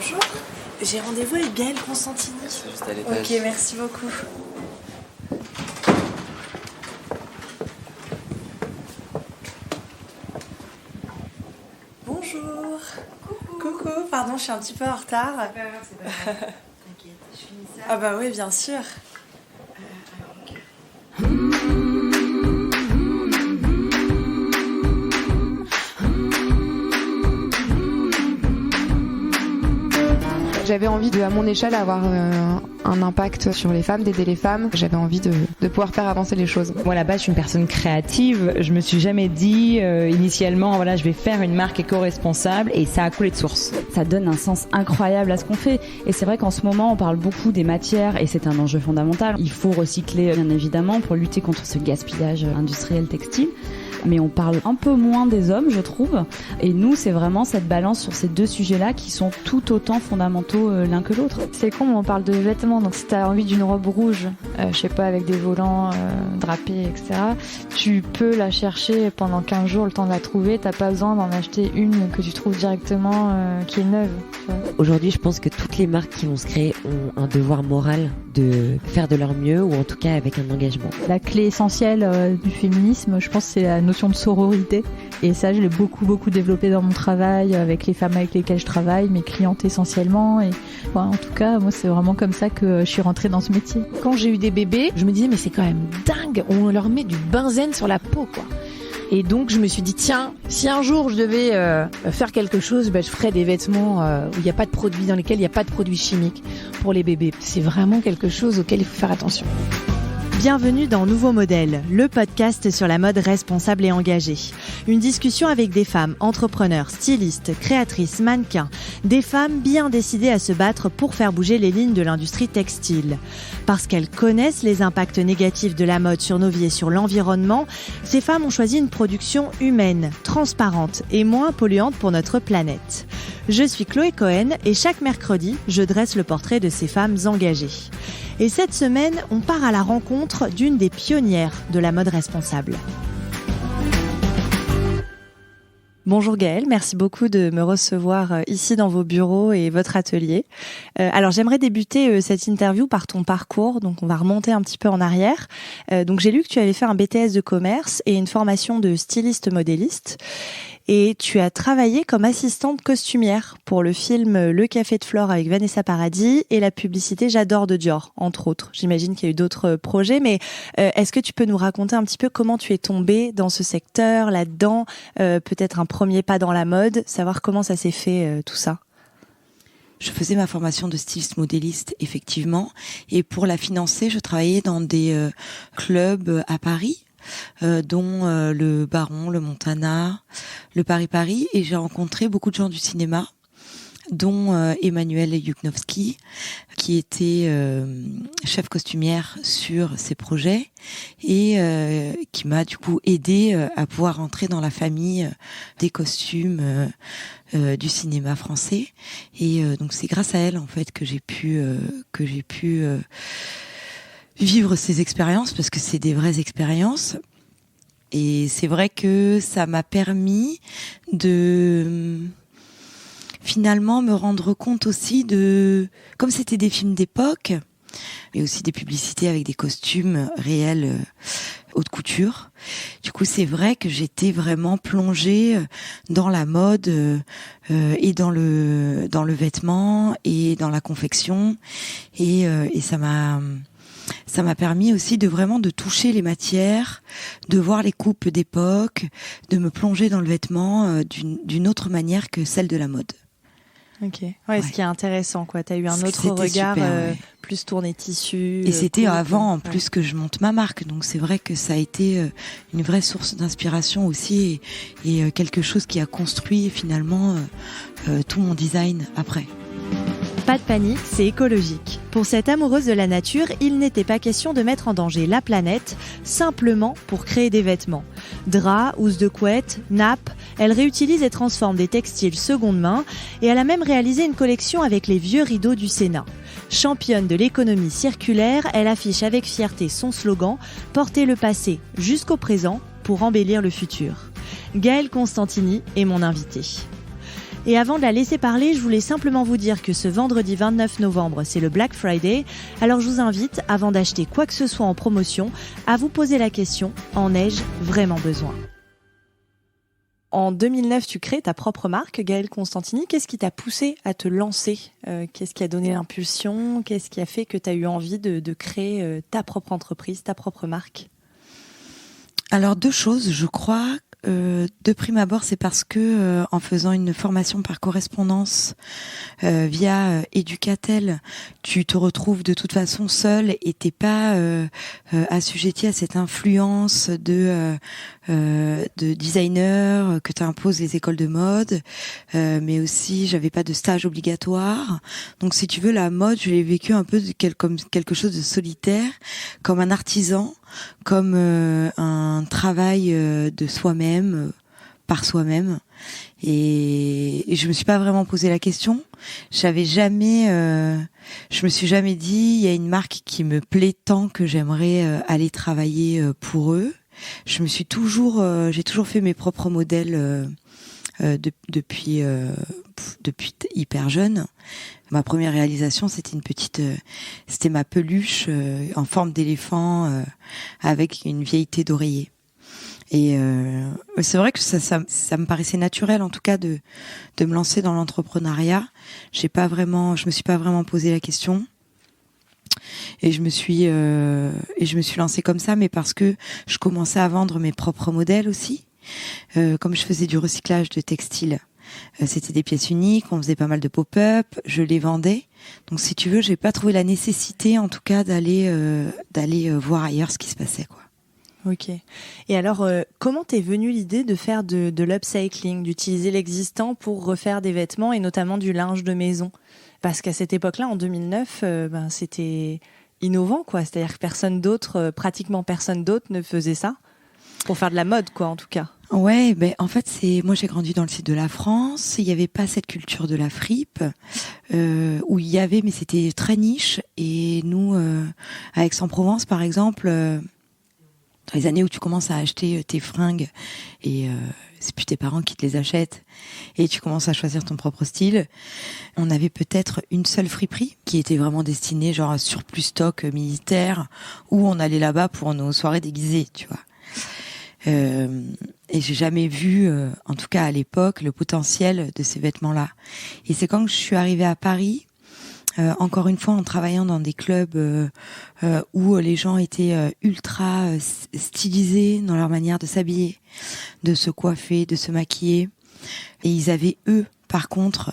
Bonjour, j'ai rendez-vous avec Gaëlle Constantini. C'est juste à l'étage. Ok, merci beaucoup. Bonjour. Coucou, pardon, je suis un petit peu en retard. C'est pas grave. T'inquiète, je finis ça. Ah bah oui, bien sûr. Alors, ok. J'avais envie de, à mon échelle, avoir un impact sur les femmes, d'aider les femmes. J'avais envie de pouvoir faire avancer les choses. Moi, là-bas, je suis une personne créative. Je me suis jamais dit, initialement, voilà, je vais faire une marque éco-responsable, et ça a coulé de source. Ça donne un sens incroyable à ce qu'on fait. Et c'est vrai qu'en ce moment, on parle beaucoup des matières et c'est un enjeu fondamental. Il faut recycler, bien évidemment, pour lutter contre ce gaspillage industriel textile. Mais on parle un peu moins des hommes, je trouve. Et nous, c'est vraiment cette balance sur ces deux sujets-là qui sont tout autant fondamentaux l'un que l'autre. C'est con, on parle de vêtements, donc si t'as envie d'une robe rouge, je sais pas, avec des volants drapés, etc., tu peux la chercher pendant 15 jours, le temps de la trouver. T'as pas besoin d'en acheter une que tu trouves directement, qui est neuve. Tu vois. Aujourd'hui, je pense que toutes les marques qui vont se créer ont un devoir moral de faire de leur mieux, ou en tout cas avec un engagement. La clé essentielle du féminisme, je pense, c'est la notion de sororité. Et ça, je l'ai beaucoup développé dans mon travail, avec les femmes avec lesquelles je travaille, mes clientes essentiellement. Et bon, en tout cas, moi, c'est vraiment comme ça que je suis rentrée dans ce métier. Quand j'ai eu des bébés, je me disais, mais c'est quand même dingue, on leur met du benzène sur la peau, quoi. Et donc, je me suis dit, tiens, si un jour je devais faire quelque chose, je ferais des vêtements où il n'y a pas de produits, dans lesquels il n'y a pas de produits chimiques pour les bébés. C'est vraiment quelque chose auquel il faut faire attention. Bienvenue dans Nouveau Modèle, le podcast sur la mode responsable et engagée. Une discussion avec des femmes entrepreneurs, stylistes, créatrices, mannequins, des femmes bien décidées à se battre pour faire bouger les lignes de l'industrie textile. Parce qu'elles connaissent les impacts négatifs de la mode sur nos vies et sur l'environnement, ces femmes ont choisi une production humaine, transparente et moins polluante pour notre planète. Je suis Chloé Cohen et chaque mercredi, je dresse le portrait de ces femmes engagées. Et cette semaine, on part à la rencontre d'une des pionnières de la mode responsable. Bonjour Gaëlle, merci beaucoup de me recevoir ici dans vos bureaux et votre atelier. Alors j'aimerais débuter cette interview par ton parcours, donc on va remonter un petit peu en arrière. Donc j'ai lu que tu avais fait un BTS de commerce et une formation de styliste modéliste. Et tu as travaillé comme assistante costumière pour le film Le Café de Flore avec Vanessa Paradis et la publicité J'adore de Dior, entre autres. J'imagine qu'il y a eu d'autres projets, mais est-ce que tu peux nous raconter un petit peu comment tu es tombée dans ce secteur, là-dedans, peut-être un premier pas dans la mode, savoir comment ça s'est fait tout ça? Je faisais ma formation de styliste modéliste, effectivement, et pour la financer, je travaillais dans des clubs à Paris, dont le Baron, le Montana, le Paris, et j'ai rencontré beaucoup de gens du cinéma, dont Emmanuelle Yuknovski, qui était chef costumière sur ces projets et qui m'a du coup aidée à pouvoir rentrer dans la famille des costumes du cinéma français. Et donc c'est grâce à elle en fait que j'ai pu vivre ces expériences, parce que c'est des vraies expériences. Et c'est vrai que ça m'a permis de finalement me rendre compte aussi de, comme c'était des films d'époque, mais aussi des publicités avec des costumes réels haute couture. Du coup, c'est vrai que j'étais vraiment plongée dans la mode et dans le vêtement et dans la confection, et ça m'a permis aussi de vraiment de toucher les matières, de voir les coupes d'époque, de me plonger dans le vêtement d'une autre manière que celle de la mode. Ok. Ouais, ce qui est intéressant, quoi. T'as eu un autre regard, super, plus tourné tissu. Et c'était avant, en plus, que je monte ma marque. Donc c'est vrai que ça a été une vraie source d'inspiration aussi, et quelque chose qui a construit finalement tout mon design après. Pas de panique, c'est écologique. Pour cette amoureuse de la nature, il n'était pas question de mettre en danger la planète, simplement pour créer des vêtements. Draps, housses de couette, nappes, elle réutilise et transforme des textiles seconde main, et elle a même réalisé une collection avec les vieux rideaux du Sénat. Championne de l'économie circulaire, elle affiche avec fierté son slogan « Porter le passé jusqu'au présent pour embellir le futur ». Gaëlle Constantini est mon invitée. Et avant de la laisser parler, je voulais simplement vous dire que ce vendredi 29 novembre, c'est le Black Friday. Alors je vous invite, avant d'acheter quoi que ce soit en promotion, à vous poser la question, en ai-je vraiment besoin ? En 2009, tu crées ta propre marque, Gaëlle Constantini. Qu'est-ce qui t'a poussé à te lancer ? Qu'est-ce qui a donné l'impulsion ? Qu'est-ce qui a fait que tu as eu envie de créer ta propre entreprise, ta propre marque ? Alors 2 choses, je crois. De prime abord, c'est parce que en faisant une formation par correspondance via Educatel, tu te retrouves de toute façon seule et t'es pas assujetti à cette influence de designer que t'imposent les écoles de mode, mais aussi j'avais pas de stage obligatoire. Donc si tu veux, la mode, je l'ai vécu un peu comme quelque chose de solitaire, comme un artisan, comme un travail de soi-même, par soi-même. Et je me suis pas vraiment posé la question. Je me suis jamais dit, il y a une marque qui me plaît tant que j'aimerais aller travailler pour eux. J'ai toujours fait mes propres modèles depuis hyper jeune. Ma première réalisation, c'était c'était ma peluche en forme d'éléphant avec une vieille thé d'oreiller. Et c'est vrai que ça me paraissait naturel, en tout cas, de me lancer dans l'entrepreneuriat. Je me suis pas vraiment posé la question. Et je me suis lancée comme ça, mais parce que je commençais à vendre mes propres modèles aussi. Comme je faisais du recyclage de textiles, c'était des pièces uniques, on faisait pas mal de pop-up, je les vendais. Donc si tu veux, j'ai pas trouvé la nécessité, en tout cas, d'aller voir ailleurs ce qui se passait, quoi. Ok. Et alors, comment t'es venue l'idée de faire de l'upcycling, d'utiliser l'existant pour refaire des vêtements et notamment du linge de maison ? Parce qu'à cette époque-là, en 2009, c'était innovant, quoi. C'est-à-dire que pratiquement personne d'autre ne faisait ça pour faire de la mode, quoi, en tout cas. Ouais, en fait, moi j'ai grandi dans le sud de la France. Il y avait pas cette culture de la fripe où il y avait, mais c'était très niche. Et nous, à Aix-en-Provence, par exemple, dans les années où tu commences à acheter tes fringues et c'est plus tes parents qui te les achètent et tu commences à choisir ton propre style, on avait peut-être une seule friperie qui était vraiment destinée genre à surplus stock militaire où on allait là-bas pour nos soirées déguisées, tu vois. Et j'ai jamais vu, en tout cas à l'époque, le potentiel de ces vêtements-là. Et c'est quand je suis arrivée à Paris, encore une fois en travaillant dans des clubs où les gens étaient ultra stylisés dans leur manière de s'habiller, de se coiffer, de se maquiller. Et ils avaient, eux, par contre,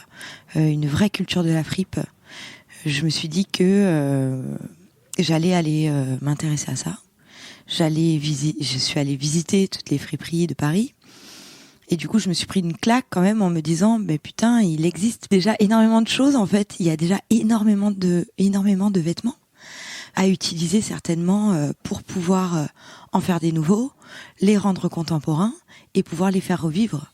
une vraie culture de la fripe. Je me suis dit que j'allais aller m'intéresser à ça. Je suis allée visiter toutes les friperies de Paris. Et du coup, je me suis pris une claque quand même en me disant, mais putain, il existe déjà énormément de choses en fait. Il y a déjà énormément de vêtements à utiliser certainement pour pouvoir en faire des nouveaux, les rendre contemporains et pouvoir les faire revivre.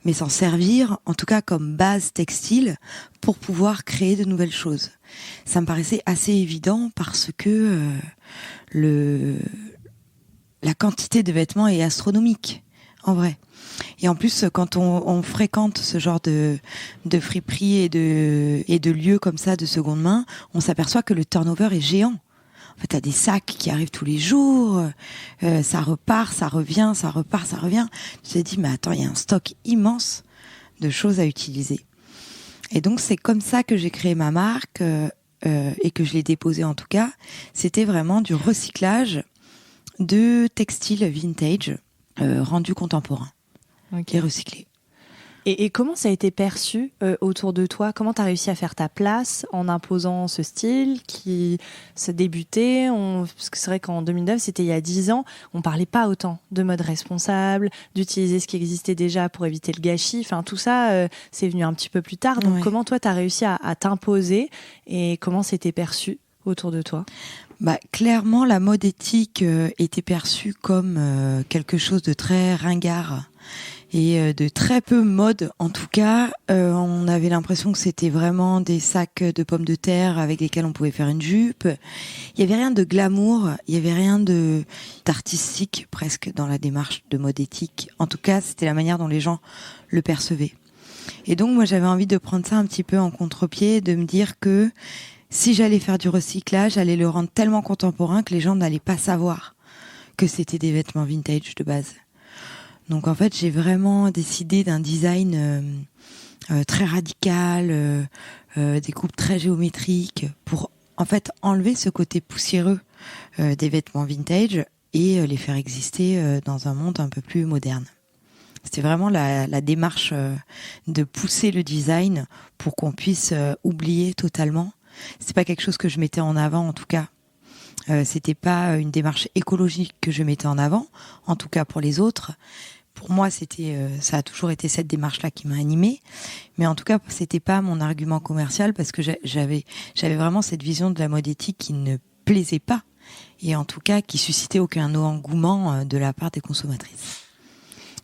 Mais s'en servir, en tout cas comme base textile, pour pouvoir créer de nouvelles choses. Ça me paraissait assez évident parce que la quantité de vêtements est astronomique, en vrai. Et en plus, quand on fréquente ce genre de friperie et de lieux comme ça de seconde main, on s'aperçoit que le turnover est géant. En fait, t'as des sacs qui arrivent tous les jours, ça repart, ça revient, ça repart, ça revient. Tu te dis, mais attends, il y a un stock immense de choses à utiliser. Et donc, c'est comme ça que j'ai créé ma marque et que je l'ai déposée en tout cas. C'était vraiment du recyclage de textiles vintage rendus contemporains. Okay. Et recyclés. Et comment ça a été perçu autour de toi ? Comment tu as réussi à faire ta place en imposant ce style qui se débutait parce que c'est vrai qu'en 2009, c'était il y a 10 ans, on parlait pas autant de mode responsable, d'utiliser ce qui existait déjà pour éviter le gâchis. Enfin, tout ça, c'est venu un petit peu plus tard. Donc, ouais. Comment toi, tu as réussi à t'imposer et comment c'était perçu autour de toi ? Clairement, la mode éthique était perçue comme quelque chose de très ringard et de très peu mode. En tout cas, on avait l'impression que c'était vraiment des sacs de pommes de terre avec lesquels on pouvait faire une jupe. Il y avait rien de glamour, il y avait rien d'artistique presque dans la démarche de mode éthique. En tout cas, c'était la manière dont les gens le percevaient. Et donc moi j'avais envie de prendre ça un petit peu en contre-pied, de me dire que si j'allais faire du recyclage, j'allais le rendre tellement contemporain que les gens n'allaient pas savoir que c'était des vêtements vintage de base. Donc en fait j'ai vraiment décidé d'un design très radical, des coupes très géométriques pour en fait enlever ce côté poussiéreux des vêtements vintage et les faire exister dans un monde un peu plus moderne. C'était vraiment la démarche de pousser le design pour qu'on puisse oublier totalement. C'est pas quelque chose que je mettais en avant en tout cas. C'était pas une démarche écologique que je mettais en avant, en tout cas pour les autres. Pour moi, ça a toujours été cette démarche-là qui m'a animée. Mais en tout cas, c'était pas mon argument commercial parce que j'avais vraiment cette vision de la mode éthique qui ne plaisait pas et en tout cas qui suscitait aucun engouement de la part des consommatrices.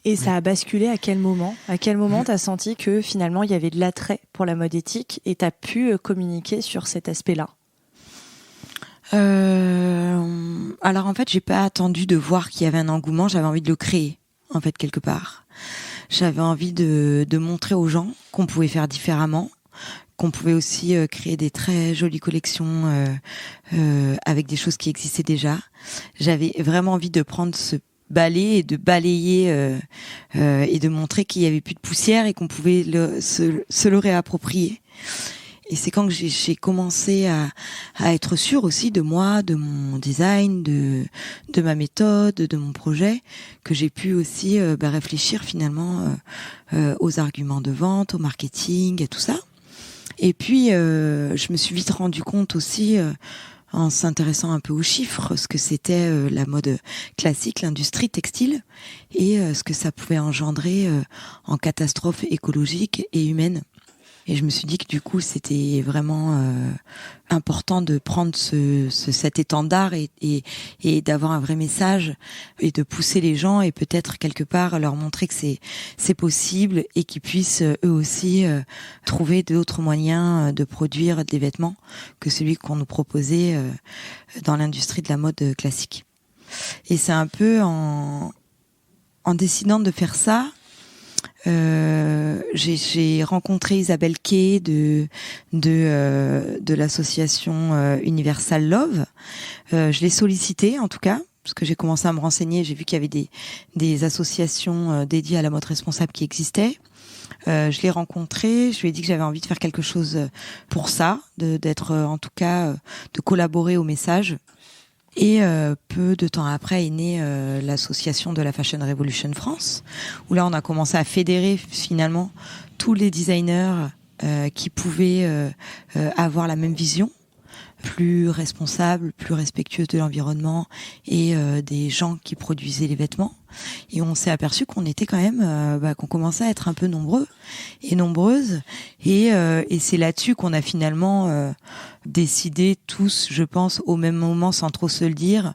Et ça a basculé à quel moment ? À quel moment t'as senti que finalement il y avait de l'attrait pour la mode éthique et t'as pu communiquer sur cet aspect-là ? Alors en fait, j'ai pas attendu de voir qu'il y avait un engouement, j'avais envie de le créer en fait quelque part. J'avais envie de montrer aux gens qu'on pouvait faire différemment, qu'on pouvait aussi créer des très jolies collections avec des choses qui existaient déjà. J'avais vraiment envie de prendre ce balai et de balayer et de montrer qu'il y avait plus de poussière et qu'on pouvait se le réapproprier. Et c'est quand j'ai commencé à être sûre aussi de moi, de mon design, de ma méthode, de mon projet, que j'ai pu aussi réfléchir finalement aux arguments de vente, au marketing et tout ça. Et puis je me suis vite rendu compte aussi en s'intéressant un peu aux chiffres, ce que c'était la mode classique, l'industrie textile, et ce que ça pouvait engendrer en catastrophe écologique et humaine. Et je me suis dit que du coup, c'était vraiment important de prendre cet étendard et d'avoir un vrai message et de pousser les gens et peut-être quelque part leur montrer que c'est possible et qu'ils puissent eux aussi trouver d'autres moyens de produire des vêtements que celui qu'on nous proposait dans l'industrie de la mode classique. Et c'est un peu en décidant de faire ça, j'ai rencontré Isabelle Kay de l'association Universal Love. Je l'ai sollicitée en tout cas parce que j'ai commencé à me renseigner. J'ai vu qu'il y avait des associations dédiées à la mode responsable qui existaient. Je l'ai rencontrée. Je lui ai dit que j'avais envie de faire quelque chose pour ça, d'être en tout cas de collaborer au message. Et peu de temps après est née l'association de la Fashion Revolution France, où là on a commencé à fédérer finalement tous les designers qui pouvaient avoir la même vision, plus responsable, plus respectueuse de l'environnement et des gens qui produisaient les vêtements. Et on s'est aperçu qu'on était quand même, qu'on commençait à être un peu nombreux et nombreuses. Et c'est là-dessus qu'on a finalement décidé tous, je pense, au même moment, sans trop se le dire,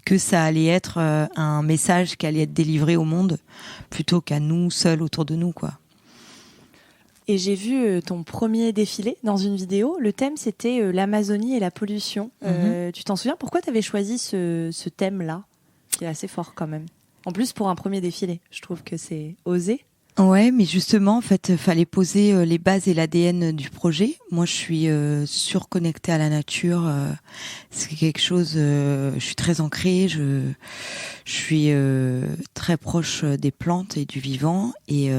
que ça allait être un message qui allait être délivré au monde plutôt qu'à nous seuls autour de nous, quoi. Et j'ai vu ton premier défilé dans une vidéo. Le thème, c'était l'Amazonie et la pollution. Tu t'en souviens ? Pourquoi tu avais choisi ce thème-là, qui est assez fort quand même ? En plus, pour un premier défilé, je trouve que c'est osé. Ouais, mais justement, en fait, fallait poser les bases et l'ADN du projet. Moi, je suis surconnectée à la nature. C'est quelque chose. Je suis très ancrée. Je suis très proche des plantes et du vivant. Et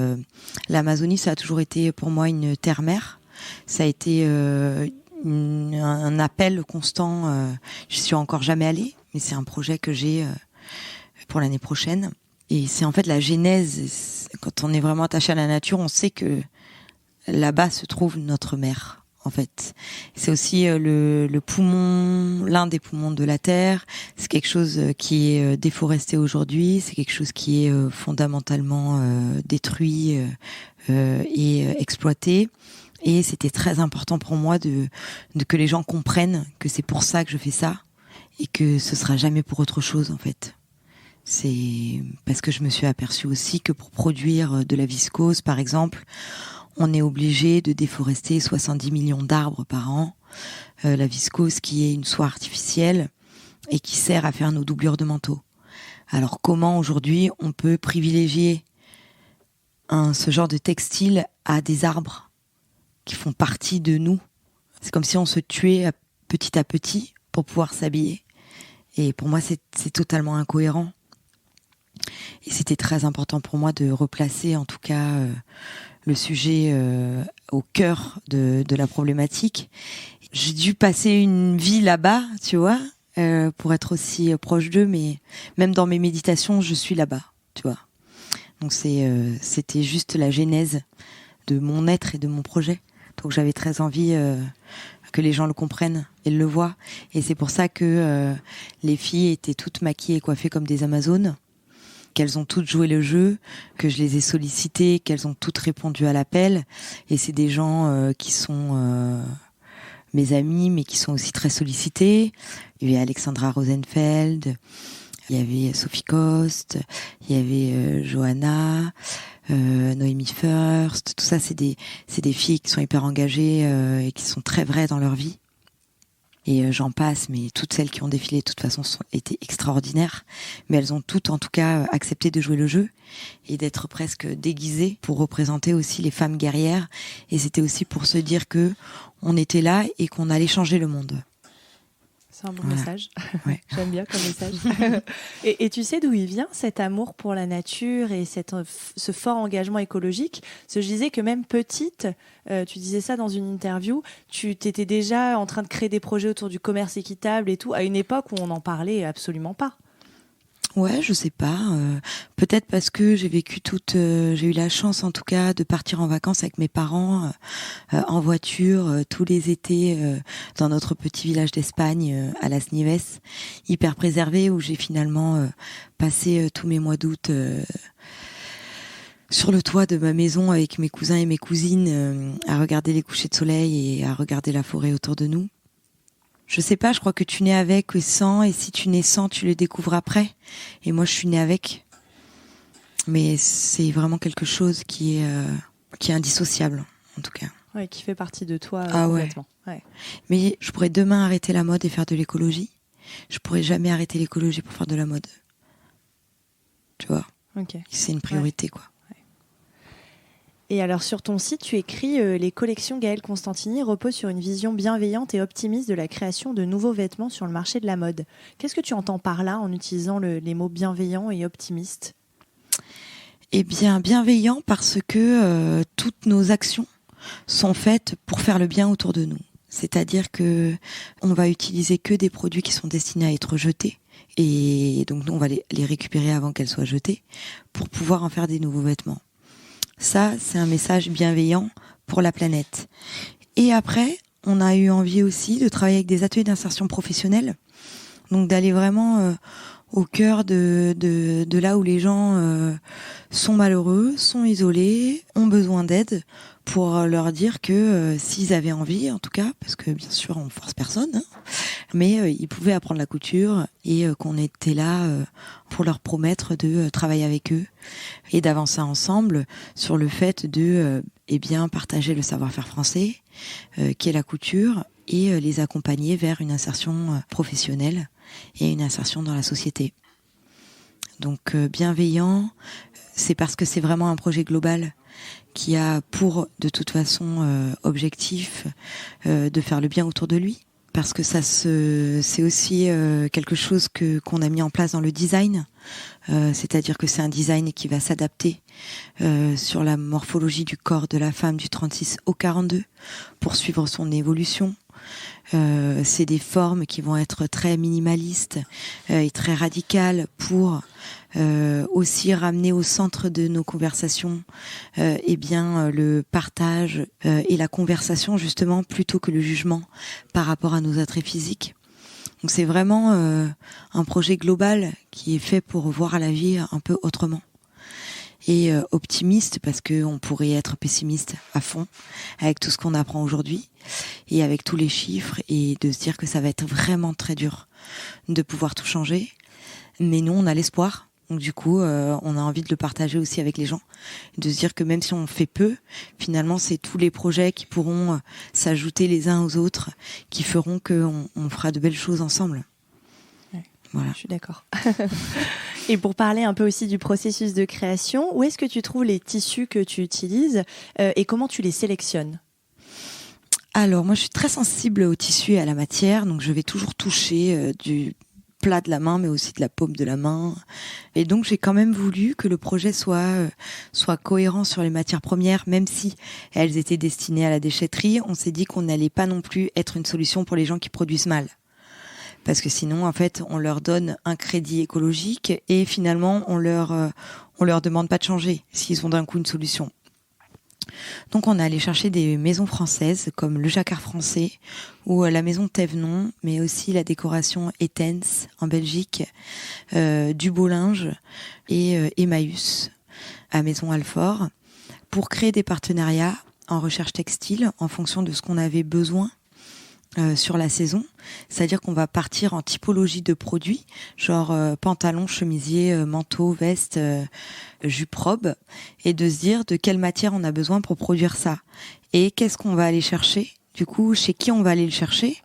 l'Amazonie, ça a toujours été pour moi une terre-mère. Ça a été un appel constant. Je suis encore jamais allée, mais c'est un projet que j'ai pour l'année prochaine. Et c'est en fait la genèse. Quand on est vraiment attaché à la nature, on sait que là-bas se trouve notre mère, en fait. C'est aussi le poumon, l'un des poumons de la terre. C'est quelque chose qui est déforesté aujourd'hui. C'est quelque chose qui est fondamentalement détruit et exploité. Et c'était très important pour moi de que les gens comprennent que c'est pour ça que je fais ça et que ce sera jamais pour autre chose, en fait. C'est parce que je me suis aperçue aussi que pour produire de la viscose, par exemple, on est obligé de déforester 70 millions d'arbres par an. La viscose qui est une soie artificielle et qui sert à faire nos doublures de manteau. Alors comment aujourd'hui on peut privilégier ce genre de textile à des arbres qui font partie de nous. C'est comme si on se tuait petit à petit pour pouvoir s'habiller. Et pour moi, c'est totalement incohérent. Et c'était très important pour moi de replacer, en tout cas, le sujet au cœur de la problématique. J'ai dû passer une vie là-bas, tu vois, pour être aussi proche d'eux, mais même dans mes méditations, je suis là-bas, tu vois. Donc c'était juste la genèse de mon être et de mon projet. Donc j'avais très envie que les gens le comprennent et le voient. Et c'est pour ça que les filles étaient toutes maquillées et coiffées comme des Amazones, qu'elles ont toutes joué le jeu, que je les ai sollicitées, qu'elles ont toutes répondu à l'appel. Et c'est des gens qui sont mes amis, mais qui sont aussi très sollicités. Il y avait Alexandra Rosenfeld, il y avait Sophie Coste, il y avait Johanna, Noémie First. Tout ça, c'est des filles qui sont hyper engagées et qui sont très vraies dans leur vie. Et j'en passe, mais toutes celles qui ont défilé de toute façon étaient extraordinaires. Mais elles ont toutes, en tout cas, accepté de jouer le jeu et d'être presque déguisées pour représenter aussi les femmes guerrières. Et c'était aussi pour se dire que on était là et qu'on allait changer le monde. C'est un bon Voilà. message. Ouais. J'aime bien comme message. Et tu sais d'où il vient cet amour pour la nature et ce fort engagement écologique? Parce que je disais que même petite, tu disais ça dans une interview, tu t'étais déjà en train de créer des projets autour du commerce équitable et tout, à une époque où on n'en parlait absolument pas. Ouais, je sais pas. Peut-être parce que j'ai eu la chance en tout cas de partir en vacances avec mes parents en voiture tous les étés dans notre petit village d'Espagne à Las Nieves, hyper préservé, où j'ai finalement passé tous mes mois d'août sur le toit de ma maison avec mes cousins et mes cousines à regarder les couchers de soleil et à regarder la forêt autour de nous. Je sais pas, je crois que tu nais avec ou sans, et si tu nais sans, tu le découvres après. Et moi, je suis née avec. Mais c'est vraiment quelque chose qui est indissociable, en tout cas. Ouais, qui fait partie de toi complètement. Ouais. Mais je pourrais demain arrêter la mode et faire de l'écologie. Je pourrais jamais arrêter l'écologie pour faire de la mode. Tu vois. Ok. C'est une priorité, quoi. Et alors sur ton site, tu écris les collections Gaëlle Constantini reposent sur une vision bienveillante et optimiste de la création de nouveaux vêtements sur le marché de la mode. Qu'est-ce que tu entends par là en utilisant les mots bienveillant et optimiste? Eh bien, bienveillant parce que toutes nos actions sont faites pour faire le bien autour de nous. C'est-à-dire que on va utiliser que des produits qui sont destinés à être jetés. Et donc nous, on va les récupérer avant qu'elles soient jetées pour pouvoir en faire des nouveaux vêtements. Ça, c'est un message bienveillant pour la planète. Et après, on a eu envie aussi de travailler avec des ateliers d'insertion professionnelle. Donc d'aller vraiment au cœur de là où les gens sont malheureux, sont isolés, ont besoin d'aide, pour leur dire que s'ils avaient envie, en tout cas, parce que bien sûr on force personne, hein, mais ils pouvaient apprendre la couture et qu'on était là pour leur promettre de travailler avec eux et d'avancer ensemble sur le fait de partager le savoir-faire français, qui est la couture, et les accompagner vers une insertion professionnelle et une insertion dans la société. Donc bienveillant, c'est parce que c'est vraiment un projet global qui a pour, de toute façon, objectif de faire le bien autour de lui. Parce que c'est aussi quelque chose qu'on a mis en place dans le design. C'est-à-dire que c'est un design qui va s'adapter sur la morphologie du corps de la femme du 36 au 42 pour suivre son évolution. C'est des formes qui vont être très minimalistes et très radicales pour aussi ramener au centre de nos conversations le partage et la conversation, justement, plutôt que le jugement par rapport à nos attraits physiques. Donc c'est vraiment un projet global qui est fait pour voir la vie un peu autrement. Et optimiste parce que on pourrait être pessimiste à fond avec tout ce qu'on apprend aujourd'hui et avec tous les chiffres, et de se dire que ça va être vraiment très dur de pouvoir tout changer. Mais nous, on a l'espoir. Donc du coup, on a envie de le partager aussi avec les gens, de se dire que même si on fait peu, finalement, c'est tous les projets qui pourront s'ajouter les uns aux autres, qui feront qu'on fera de belles choses ensemble. Ouais, voilà. Je suis d'accord. Et pour parler un peu aussi du processus de création, où est-ce que tu trouves les tissus que tu utilises et comment tu les sélectionnes ? Alors, moi, je suis très sensible au tissu et à la matière, donc je vais toujours toucher du plat de la main, mais aussi de la paume de la main. Et donc, j'ai quand même voulu que le projet soit cohérent sur les matières premières, même si elles étaient destinées à la déchetterie. On s'est dit qu'on n'allait pas non plus être une solution pour les gens qui produisent mal. Parce que sinon, en fait, on leur donne un crédit écologique et finalement, on leur demande pas de changer s'ils ont d'un coup une solution. Donc on est allé chercher des maisons françaises comme le Jacquard français ou la maison Thévenon, mais aussi la décoration Etens en Belgique, du Beau Linge et Emmaüs à Maison Alfort pour créer des partenariats en recherche textile en fonction de ce qu'on avait besoin sur la saison. C'est-à-dire qu'on va partir en typologie de produits, genre pantalon, chemisier, manteau, veste, jupe, robe, et de se dire de quelle matière on a besoin pour produire ça. Et qu'est-ce qu'on va aller chercher, du coup, chez qui on va aller le chercher,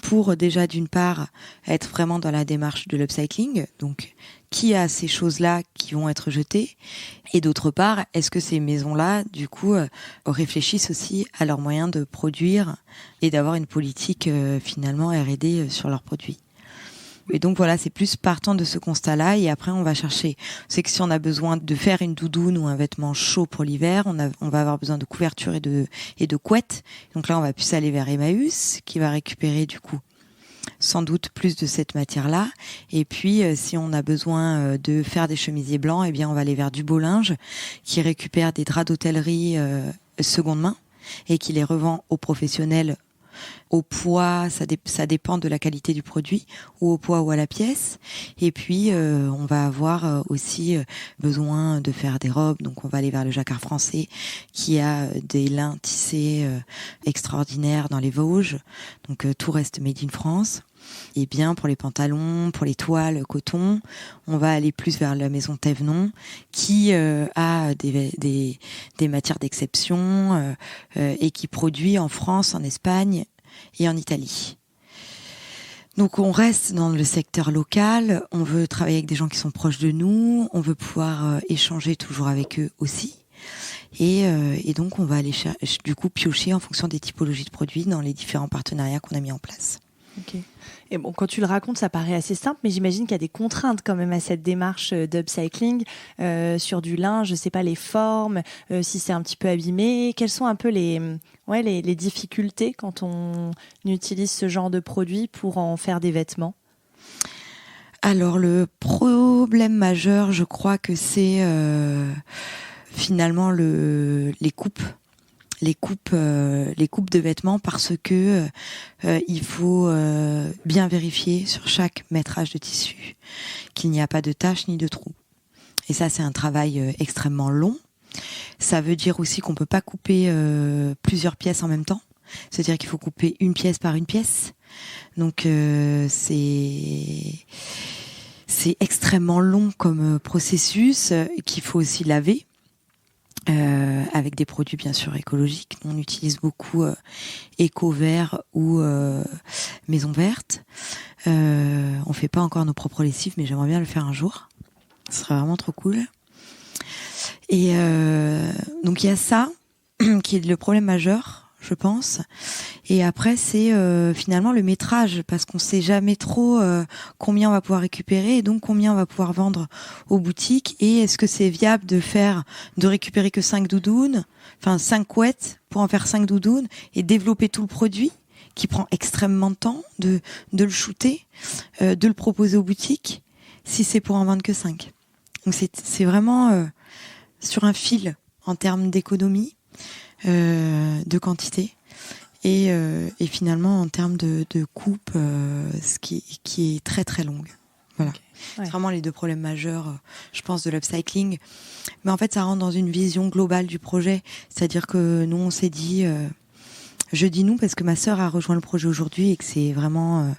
pour déjà d'une part être vraiment dans la démarche de l'upcycling, donc qui a ces choses-là qui vont être jetées, et d'autre part, est-ce que ces maisons-là, du coup, réfléchissent aussi à leurs moyens de produire et d'avoir une politique finalement R&D sur leurs produits. Et donc voilà, c'est plus partant de ce constat-là, et après on va chercher. C'est que si on a besoin de faire une doudoune ou un vêtement chaud pour l'hiver, on va avoir besoin de couverture et de couettes. Donc là, on va plus aller vers Emmaüs, qui va récupérer du coup sans doute plus de cette matière-là. Et puis, si on a besoin de faire des chemisiers blancs, eh bien, on va aller vers du Beau Linge, qui récupère des draps d'hôtellerie seconde main et qui les revend aux professionnels au poids, ça dépend de la qualité du produit, ou au poids ou à la pièce. Et puis on va avoir aussi besoin de faire des robes, donc on va aller vers le Jacquard français qui a des lins tissés extraordinaires dans les Vosges, donc tout reste made in France. Et bien pour les pantalons, pour les toiles, coton, on va aller plus vers la maison Thévenon qui a des matières d'exception et qui produit en France, en Espagne et en Italie. Donc on reste dans le secteur local, on veut travailler avec des gens qui sont proches de nous, on veut pouvoir échanger toujours avec eux aussi. Et donc on va aller du coup piocher en fonction des typologies de produits dans les différents partenariats qu'on a mis en place. Ok. Et bon, quand tu le racontes, ça paraît assez simple, mais j'imagine qu'il y a des contraintes quand même à cette démarche d'upcycling sur du linge. Je sais pas les formes, si c'est un petit peu abîmé. Quelles sont un peu les difficultés quand on utilise ce genre de produit pour en faire des vêtements ? Alors le problème majeur, je crois que c'est finalement les coupes. Les coupes de vêtements, parce que il faut bien vérifier sur chaque métrage de tissu qu'il n'y a pas de taches ni de trous. Et ça, c'est un travail extrêmement long. Ça veut dire aussi qu'on peut pas couper plusieurs pièces en même temps. C'est-à-dire qu'il faut couper une pièce par une pièce. Donc c'est extrêmement long comme processus qu'il faut aussi laver. Avec des produits bien sûr écologiques. On utilise beaucoup Éco-Vert ou Maison Verte. On fait pas encore nos propres lessives, mais j'aimerais bien le faire un jour. Ce serait vraiment trop cool. Et donc il y a ça qui est le problème majeur, je pense. Et après c'est finalement le métrage, parce qu'on sait jamais trop combien on va pouvoir récupérer et donc combien on va pouvoir vendre aux boutiques, et est-ce que c'est viable de récupérer que 5 doudounes, enfin 5 couettes pour en faire 5 doudounes et développer tout le produit qui prend extrêmement de temps, de le shooter, de le proposer aux boutiques, si c'est pour en vendre que 5. Donc c'est vraiment sur un fil en termes d'économie, de quantité. Et finalement en termes de coupe, ce qui est très très longue. Voilà. Okay. Ouais. C'est vraiment les deux problèmes majeurs, je pense, de l'upcycling. Mais en fait, ça rentre dans une vision globale du projet. C'est-à-dire que nous, on s'est dit, je dis nous parce que ma sœur a rejoint le projet aujourd'hui et que c'est vraiment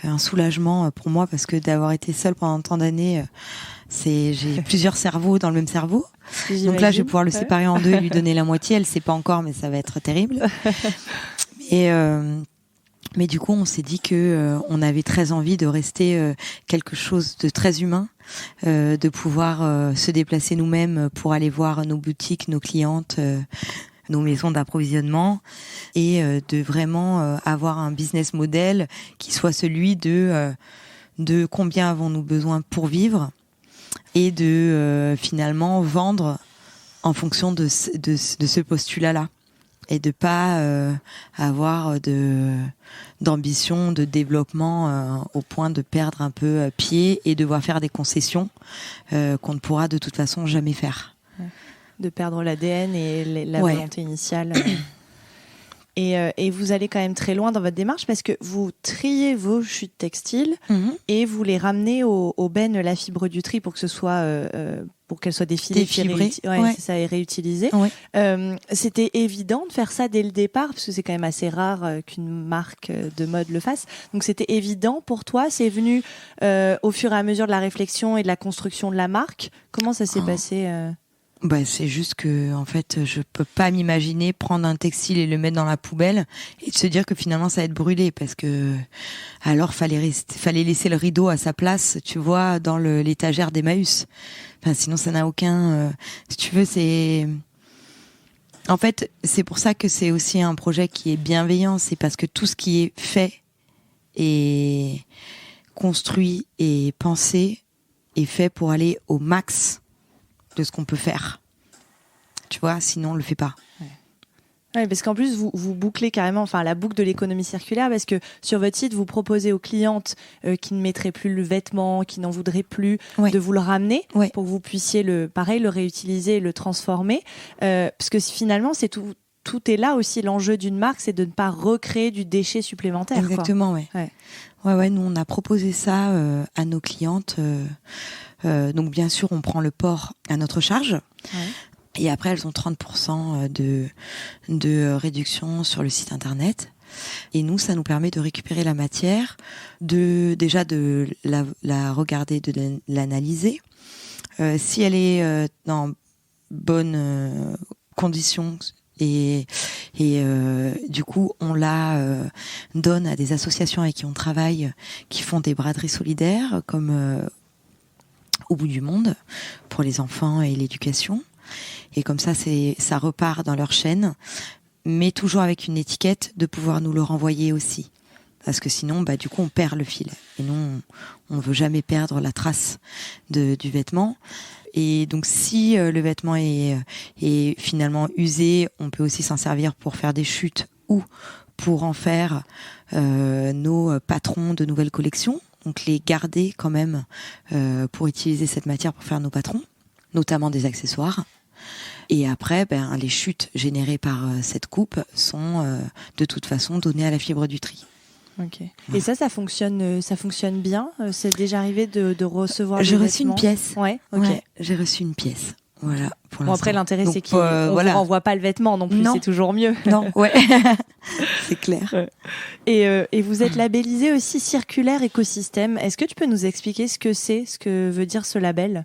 un soulagement pour moi, parce que d'avoir été seule pendant tant d'années, j'ai plusieurs cerveaux dans le même cerveau. Donc là, je vais pouvoir le séparer en deux et lui donner la moitié. Elle sait pas encore, mais ça va être terrible. Et Mais du coup, on s'est dit que on avait très envie de rester quelque chose de très humain, de pouvoir se déplacer nous-mêmes pour aller voir nos boutiques, nos clientes, nos maisons d'approvisionnement, et de vraiment avoir un business model qui soit celui de combien avons-nous besoin pour vivre, et de finalement vendre en fonction de ce postulat-là. Et de pas avoir d'ambition de développement au point de perdre un peu pied et devoir faire des concessions qu'on ne pourra de toute façon jamais faire. De perdre l'ADN et la volonté initiale. Et vous allez quand même très loin dans votre démarche parce que vous triez vos chutes textiles et vous les ramenez au bennes La Fibre du Tri pour que ce soit pour qu'elles soient défilées, c'est ça, et réutilisées. C'était évident de faire ça dès le départ parce que c'est quand même assez rare qu'une marque de mode le fasse. Donc c'était évident pour toi. C'est venu au fur et à mesure de la réflexion et de la construction de la marque. Comment ça s'est passé c'est juste que en fait, je peux pas m'imaginer prendre un textile et le mettre dans la poubelle et de se dire que finalement ça va être brûlé, parce que alors fallait laisser le rideau à sa place, tu vois, dans l'étagère d'Emmaüs. Enfin, sinon ça n'a aucun. Si tu veux, en fait, c'est pour ça que c'est aussi un projet qui est bienveillant. C'est parce que tout ce qui est fait et construit et pensé est fait pour aller au max de ce qu'on peut faire, tu vois, sinon on le fait pas. Ouais, parce qu'en plus vous bouclez carrément, la boucle de l'économie circulaire, parce que sur votre site vous proposez aux clientes qui ne mettraient plus le vêtement, qui n'en voudraient plus, de vous le ramener pour que vous puissiez le réutiliser, le transformer, parce que finalement c'est tout est là aussi, l'enjeu d'une marque, c'est de ne pas recréer du déchet supplémentaire. Exactement, ouais. Nous on a proposé ça à nos clientes. Donc bien sûr, on prend le port à notre charge. Et après, elles ont 30% de réduction sur le site internet. Et nous, ça nous permet de récupérer la matière, de la regarder, de l'analyser. Si elle est dans bonnes conditions, et du coup, on la donne à des associations avec qui on travaille, qui font des braderies solidaires, comme Au bout du monde, pour les enfants et l'éducation. Et comme ça repart dans leur chaîne, mais toujours avec une étiquette de pouvoir nous le renvoyer aussi. Parce que sinon, du coup, on perd le fil. Et nous, on veut jamais perdre la trace du vêtement. Et donc, si le vêtement est finalement usé, on peut aussi s'en servir pour faire des chutes ou pour en faire nos patrons de nouvelles collections. Donc, les garder quand même pour utiliser cette matière pour faire nos patrons, notamment des accessoires. Et après, les chutes générées par cette coupe sont de toute façon données à la Fibre du Tri. Ok. Et ça fonctionne bien. C'est déjà arrivé de recevoir. J'ai reçu une pièce. Ouais. Ok. Ouais, j'ai reçu une pièce. Voilà. Pour bon, après, l'intérêt, c'est qu'on ne renvoie pas le vêtement non plus. C'est toujours mieux. Non. Ouais. C'est clair. Et vous êtes labellisé aussi Circulaire Écosystème. Est-ce que tu peux nous expliquer ce que veut dire ce label?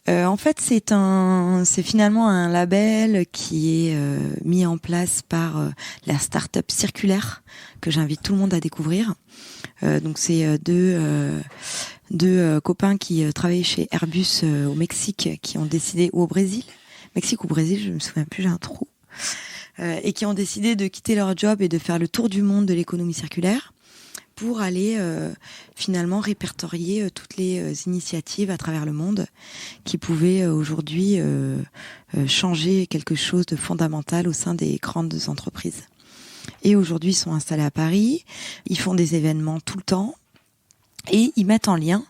En fait, c'est finalement un label qui est mis en place par la start-up Circulaire, que j'invite tout le monde à découvrir. Donc c'est deux copains qui travaillaient chez Airbus au Mexique, qui ont décidé, ou au Brésil, Mexique ou Brésil, je me souviens plus, j'ai un trou, et qui ont décidé de quitter leur job et de faire le tour du monde de l'économie circulaire, pour aller finalement répertorier toutes les initiatives à travers le monde qui pouvaient aujourd'hui changer quelque chose de fondamental au sein des grandes entreprises. Et aujourd'hui, ils sont installés à Paris, ils font des événements tout le temps et ils mettent en lien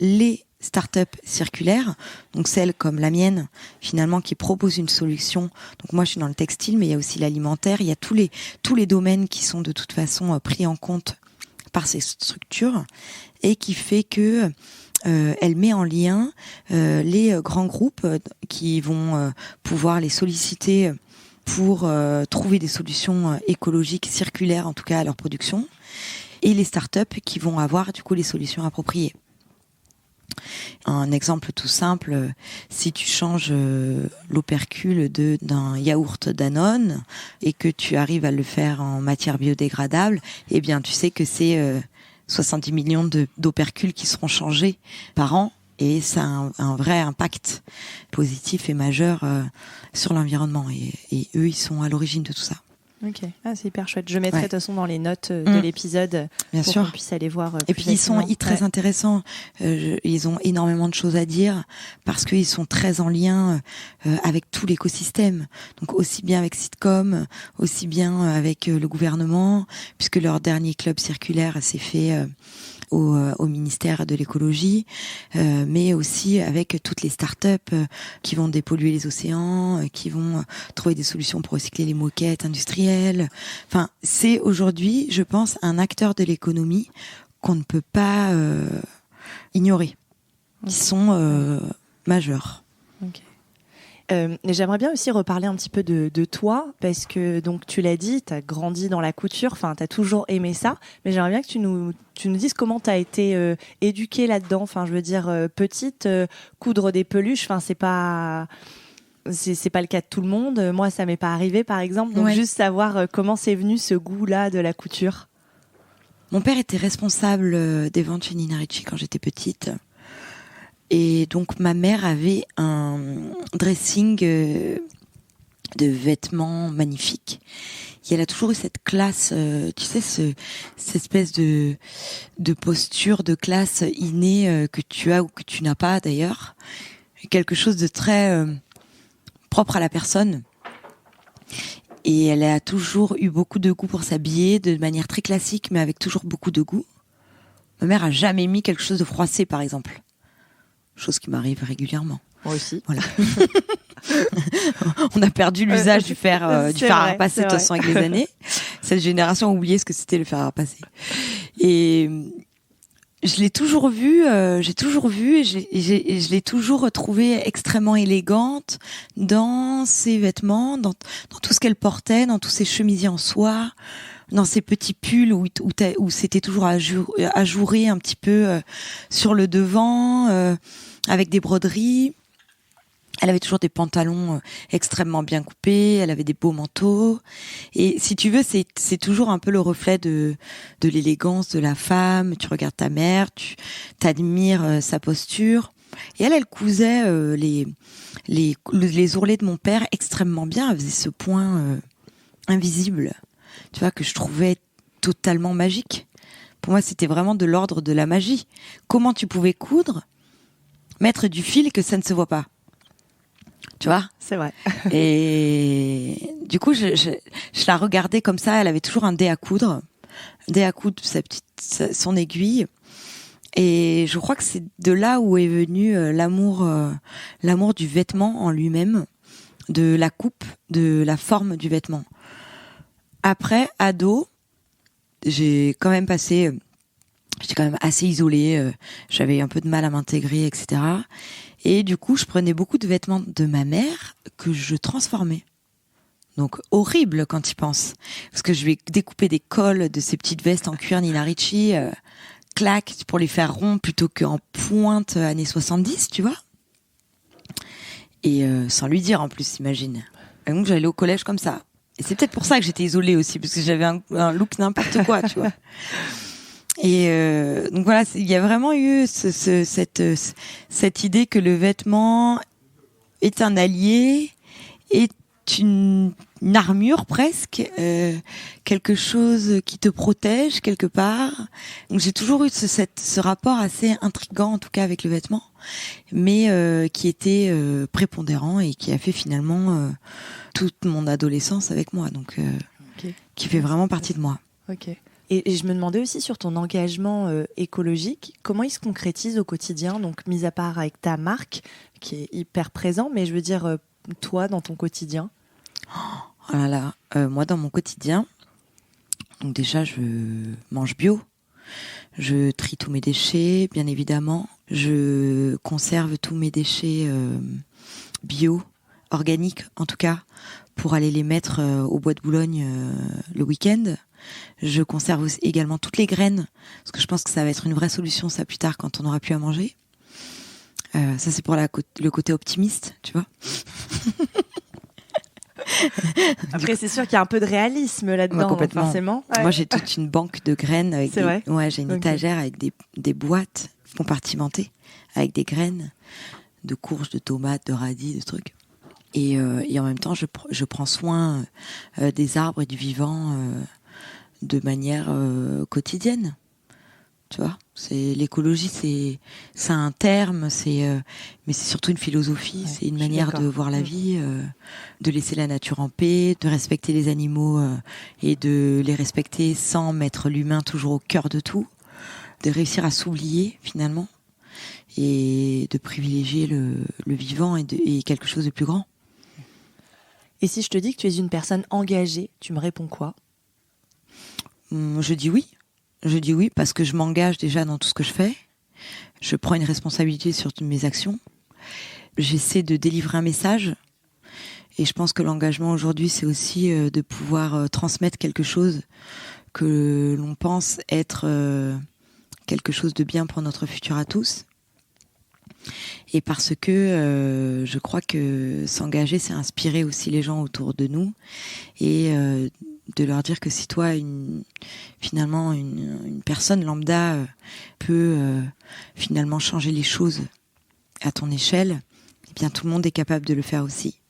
les start-up circulaires, donc celles comme la mienne, finalement, qui proposent une solution. Donc moi, je suis dans le textile, mais il y a aussi l'alimentaire, il y a tous les domaines qui sont de toute façon pris en compte par ces structures, et qui fait que elle met en lien les grands groupes qui vont pouvoir les solliciter pour trouver des solutions écologiques, circulaires en tout cas à leur production, et les startups qui vont avoir du coup les solutions appropriées. Un exemple tout simple, si tu changes l'opercule d'un yaourt Danone et que tu arrives à le faire en matière biodégradable, eh bien tu sais que c'est 70 millions d'opercules qui seront changés par an et ça a un vrai impact positif et majeur sur l'environnement et eux ils sont à l'origine de tout ça. Ok, c'est hyper chouette. Je mettrai de toute façon dans les notes de l'épisode pour qu'on puisse aller voir. Et puis ils sont très intéressants. Ils ont énormément de choses à dire parce qu'ils sont très en lien avec tout l'écosystème. Donc aussi bien avec Sitcom, aussi bien avec le gouvernement, puisque leur dernier club circulaire s'est fait au ministère de l'écologie, mais aussi avec toutes les startups qui vont dépolluer les océans, qui vont trouver des solutions pour recycler les moquettes industrielles. Enfin, c'est aujourd'hui, je pense, un acteur de l'économie qu'on ne peut pas ignorer. Ils sont majeurs. Ok. J'aimerais bien aussi reparler un petit peu de toi, parce que donc tu l'as dit, tu as grandi dans la couture, enfin tu as toujours aimé ça, mais j'aimerais bien que tu nous dises comment tu as été éduquée là-dedans. Enfin, je veux dire, petite, coudre des peluches, enfin c'est pas le cas de tout le monde. Moi, ça m'est pas arrivé, par exemple. Donc juste savoir comment c'est venu ce goût-là de la couture. Mon père était responsable des ventes chez Nina Ricci quand j'étais petite. Et donc ma mère avait un dressing de vêtements magnifique. Et elle a toujours eu cette classe, tu sais, cette espèce de posture de classe innée que tu as ou que tu n'as pas d'ailleurs. Quelque chose de très propre à la personne. Et elle a toujours eu beaucoup de goût pour s'habiller de manière très classique, mais avec toujours beaucoup de goût. Ma mère a jamais mis quelque chose de froissé, par exemple. Chose qui m'arrive régulièrement. Moi aussi. Voilà. On a perdu l'usage du fer à repasser de toute façon avec les années. Cette génération a oublié ce que c'était le fer à repasser. Et je l'ai toujours vu, et je l'ai toujours trouvée extrêmement élégante dans ses vêtements, dans tout ce qu'elle portait, dans tous ses chemisiers en soie, dans ces petits pulls où c'était toujours ajouré un petit peu sur le devant, avec des broderies. Elle avait toujours des pantalons extrêmement bien coupés, elle avait des beaux manteaux. Et si tu veux, c'est toujours un peu le reflet de l'élégance de la femme. Tu regardes ta mère, tu t'admires sa posture. Et elle cousait les ourlets de mon père extrêmement bien. Elle faisait ce point invisible, tu vois, que je trouvais totalement magique. Pour moi, c'était vraiment de l'ordre de la magie. Comment tu pouvais coudre, mettre du fil que ça ne se voit pas? Tu vois? C'est vrai. Et du coup, je la regardais comme ça. Elle avait toujours un dé à coudre, son aiguille. Et je crois que c'est de là où est venu l'amour du vêtement en lui-même, de la coupe, de la forme du vêtement. Après, ado, j'étais quand même assez isolée. J'avais un peu de mal à m'intégrer, etc. Et du coup, je prenais beaucoup de vêtements de ma mère que je transformais. Donc, horrible quand tu y penses. Parce que je vais découper des cols de ces petites vestes en cuir Nina Ricci, clac, pour les faire ronds plutôt qu'en pointe années 70, tu vois. Et sans lui dire en plus, imagine. Et donc, j'allais au collège comme ça. Et c'est peut-être pour ça que j'étais isolée aussi, parce que j'avais un look n'importe quoi, tu vois. Et donc voilà, il y a vraiment eu cette idée que le vêtement est un allié, est une armure presque, quelque chose qui te protège quelque part. Donc j'ai toujours eu ce rapport assez intriguant en tout cas avec le vêtement, mais qui était prépondérant et qui a fait finalement toute mon adolescence avec moi, donc qui fait vraiment partie de moi. Ok. Et je me demandais aussi sur ton engagement écologique, comment il se concrétise au quotidien, donc mis à part avec ta marque qui est hyper présent, mais je veux dire toi dans ton quotidien. Oh là là, moi dans mon quotidien, donc déjà je mange bio, je trie tous mes déchets bien évidemment, je conserve tous mes déchets bio, organiques en tout cas, pour aller les mettre au bois de Boulogne le week-end. Je conserve également toutes les graines, parce que je pense que ça va être une vraie solution ça plus tard quand on n'aura plus à manger. Ça, c'est pour le côté optimiste, tu vois. Après, c'est sûr qu'il y a un peu de réalisme là-dedans, complètement. forcément. Ouais. Moi, j'ai toute une banque de graines. Avec vrai. Ouais, j'ai une étagère avec des boîtes compartimentées avec des graines de courges, de tomates, de radis, de trucs. Et en même temps, je prends soin des arbres et du vivant de manière quotidienne. Tu vois, l'écologie, c'est un terme, mais c'est surtout une philosophie, c'est une manière de voir la vie, de laisser la nature en paix, de respecter les animaux et de les respecter sans mettre l'humain toujours au cœur de tout, de réussir à s'oublier finalement et de privilégier le vivant et quelque chose de plus grand. Et si je te dis que tu es une personne engagée, tu me réponds quoi ? Je dis oui. Je dis oui parce que je m'engage déjà dans tout ce que je fais. Je prends une responsabilité sur toutes mes actions. J'essaie de délivrer un message. Et je pense que l'engagement aujourd'hui, c'est aussi de pouvoir transmettre quelque chose que l'on pense être quelque chose de bien pour notre futur à tous. Et parce que je crois que s'engager, c'est inspirer aussi les gens autour de nous. Et de leur dire que si toi, finalement, une personne lambda peut finalement changer les choses à ton échelle, eh bien tout le monde est capable de le faire aussi.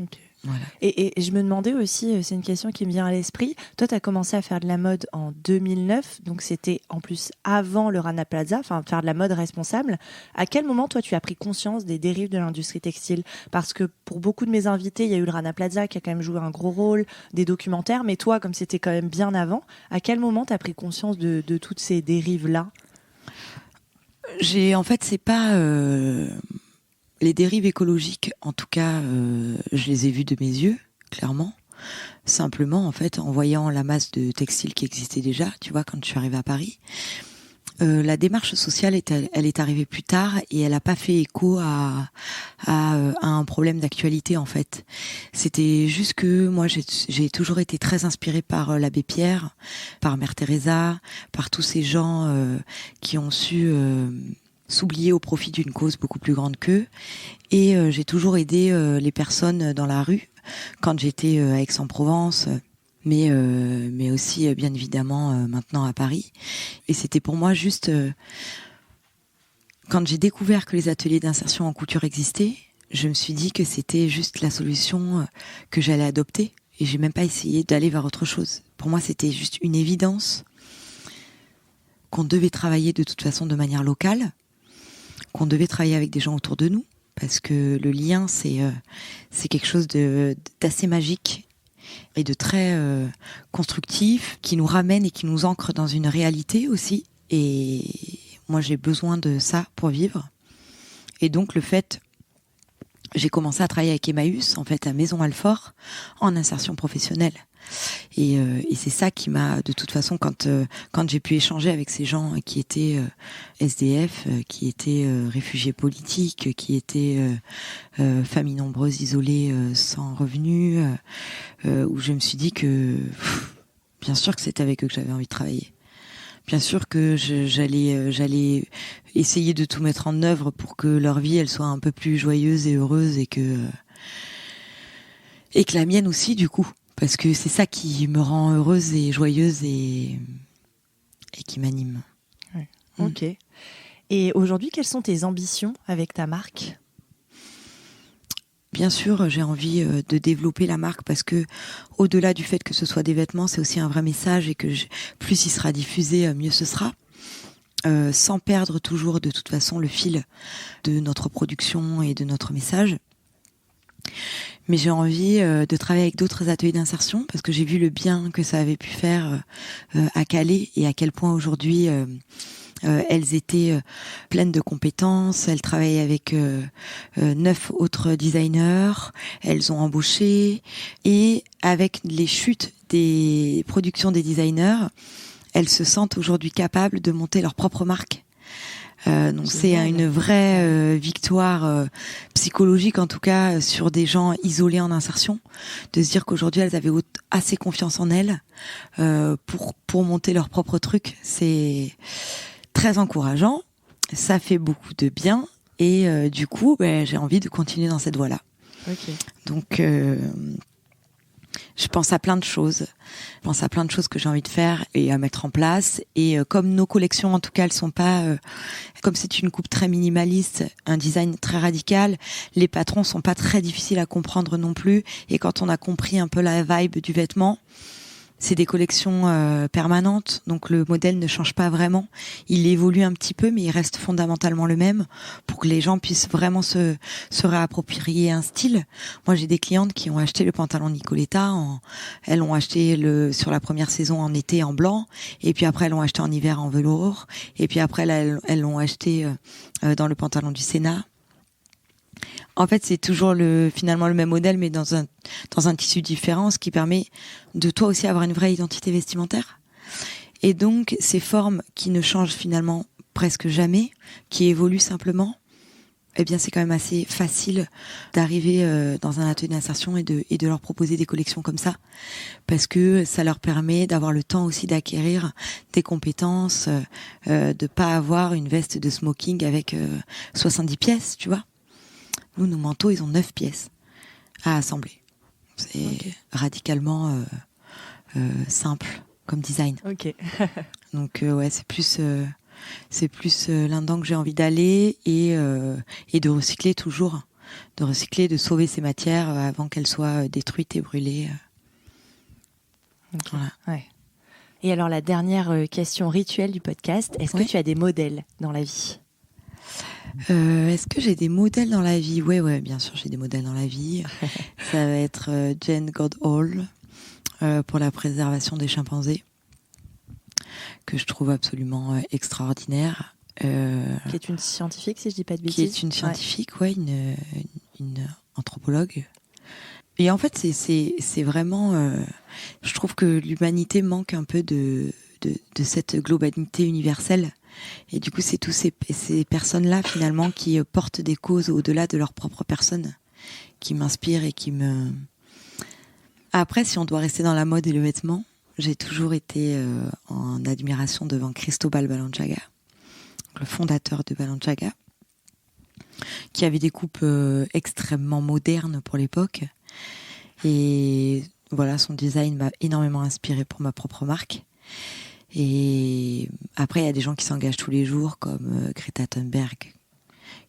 Ok. Voilà. Et je me demandais aussi, c'est une question qui me vient à l'esprit, toi tu as commencé à faire de la mode en 2009, donc c'était en plus avant le Rana Plaza, enfin faire de la mode responsable. À quel moment toi tu as pris conscience des dérives de l'industrie textile ? Parce que pour beaucoup de mes invités, il y a eu le Rana Plaza qui a quand même joué un gros rôle, des documentaires, mais toi comme c'était quand même bien avant, à quel moment tu as pris conscience de toutes ces dérives-là ? En fait, c'est pas... Les dérives écologiques, en tout cas, je les ai vues de mes yeux, clairement. Simplement, en fait, en voyant la masse de textiles qui existait déjà, tu vois, quand je suis arrivée à Paris. La démarche sociale, elle est arrivée plus tard et elle n'a pas fait écho à un problème d'actualité, en fait. C'était juste que moi, j'ai toujours été très inspirée par l'abbé Pierre, par Mère Teresa, par tous ces gens qui ont su... s'oublier au profit d'une cause beaucoup plus grande qu'eux. Et j'ai toujours aidé les personnes dans la rue quand j'étais à Aix-en-Provence, mais aussi bien évidemment maintenant à Paris. Et c'était pour moi juste... quand j'ai découvert que les ateliers d'insertion en couture existaient, je me suis dit que c'était juste la solution que j'allais adopter. Et j'ai même pas essayé d'aller vers autre chose. Pour moi, c'était juste une évidence qu'on devait travailler de toute façon de manière locale, qu'on devait travailler avec des gens autour de nous, parce que le lien, c'est quelque chose d'assez magique et de très constructif, qui nous ramène et qui nous ancre dans une réalité aussi. Et moi, j'ai besoin de ça pour vivre. Et donc, j'ai commencé à travailler avec Emmaüs, en fait, à Maison Alfort, en insertion professionnelle. Et c'est ça qui m'a, de toute façon, quand j'ai pu échanger avec ces gens qui étaient SDF, qui étaient réfugiés politiques, qui étaient familles nombreuses, isolées, sans revenus, où je me suis dit que, bien sûr que c'est avec eux que j'avais envie de travailler. Bien sûr que j'allais essayer de tout mettre en œuvre pour que leur vie, elle soit un peu plus joyeuse et heureuse et que la mienne aussi, du coup. Parce que c'est ça qui me rend heureuse et joyeuse et qui m'anime. Ouais. Ok. Et aujourd'hui, quelles sont tes ambitions avec ta marque ? Bien sûr, j'ai envie de développer la marque parce que, au-delà du fait que ce soit des vêtements, c'est aussi un vrai message et que plus il sera diffusé, mieux ce sera. Sans perdre toujours, de toute façon, le fil de notre production et de notre message. Mais j'ai envie de travailler avec d'autres ateliers d'insertion parce que j'ai vu le bien que ça avait pu faire à Calais et à quel point aujourd'hui elles étaient pleines de compétences. Elles travaillaient avec 9 autres designers. Elles ont embauché et avec les chutes des productions des designers, elles se sentent aujourd'hui capables de monter leur propre marque. Donc c'est une vraie victoire psychologique, en tout cas sur des gens isolés en insertion, de se dire qu'aujourd'hui elles avaient assez confiance en elles pour monter leur propre truc. C'est très encourageant ça fait beaucoup de bien et du coup, j'ai envie de continuer dans cette voie-là. Ok. Donc, je pense à plein de choses. Je pense à plein de choses que j'ai envie de faire et à mettre en place. Et comme nos collections, en tout cas, elles sont pas... comme c'est une coupe très minimaliste, un design très radical, les patrons sont pas très difficiles à comprendre non plus. Et quand on a compris un peu la vibe du vêtement, c'est des collections permanentes, donc le modèle ne change pas vraiment. Il évolue un petit peu, mais il reste fondamentalement le même pour que les gens puissent vraiment se réapproprier un style. Moi, j'ai des clientes qui ont acheté le pantalon Nicoletta. Elles l'ont acheté sur la première saison en été en blanc, et puis après elles l'ont acheté en hiver en velours, et puis après elles l'ont acheté dans le pantalon du Sénat. En fait, c'est toujours finalement le même modèle, mais dans un tissu différent, ce qui permet de toi aussi avoir une vraie identité vestimentaire. Et donc, ces formes qui ne changent finalement presque jamais, qui évoluent simplement, eh bien, c'est quand même assez facile d'arriver dans un atelier d'insertion et de leur proposer des collections comme ça, parce que ça leur permet d'avoir le temps aussi d'acquérir des compétences, de pas avoir une veste de smoking avec 70 pièces, tu vois. Nous, nos manteaux, ils ont 9 pièces à assembler. C'est radicalement simple comme design. Ok. Donc ouais, c'est plus là-dedans que j'ai envie d'aller et de recycler toujours, de sauver ces matières avant qu'elles soient détruites et brûlées. Okay. Voilà. Ouais. Et alors la dernière question rituelle du podcast, est-ce que tu as des modèles dans la vie ? Est-ce que j'ai des modèles dans la vie ? Ouais, bien sûr, j'ai des modèles dans la vie. Ça va être Jane Goodall pour la préservation des chimpanzés, que je trouve absolument extraordinaire. Qui est une scientifique, si je dis pas de bêtises. Qui est une scientifique, ouais, une anthropologue. Et en fait, c'est vraiment... je trouve que l'humanité manque un peu de cette globalité universelle. Et du coup, c'est tous ces personnes-là, finalement, qui portent des causes au-delà de leur propre personne, qui m'inspirent et qui me... Après, si on doit rester dans la mode et le vêtement, j'ai toujours été en admiration devant Cristobal Balenciaga, le fondateur de Balenciaga, qui avait des coupes extrêmement modernes pour l'époque. Et voilà, son design m'a énormément inspirée pour ma propre marque. Et après, il y a des gens qui s'engagent tous les jours, comme Greta Thunberg,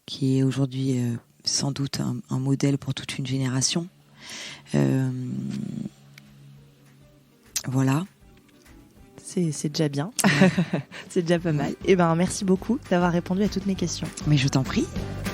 qui est aujourd'hui sans doute un modèle pour toute une génération. Voilà. C'est déjà bien. C'est déjà pas mal. Et merci beaucoup d'avoir répondu à toutes mes questions. Mais je t'en prie.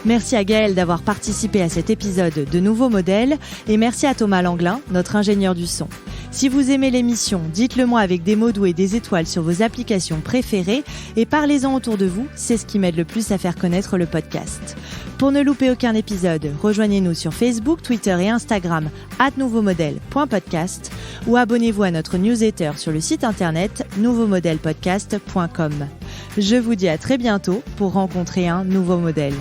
Merci à Gaëlle d'avoir participé à cet épisode de Nouveaux Modèles et merci à Thomas Langlin, notre ingénieur du son. Si vous aimez l'émission, dites-le moi avec des mots doux et des étoiles sur vos applications préférées et parlez-en autour de vous, c'est ce qui m'aide le plus à faire connaître le podcast. Pour ne louper aucun épisode, rejoignez-nous sur Facebook, Twitter et Instagram @nouveaumodèle.podcast ou abonnez-vous à notre newsletter sur le site internet nouveaumodelepodcast.com. Je vous dis à très bientôt pour rencontrer un nouveau modèle.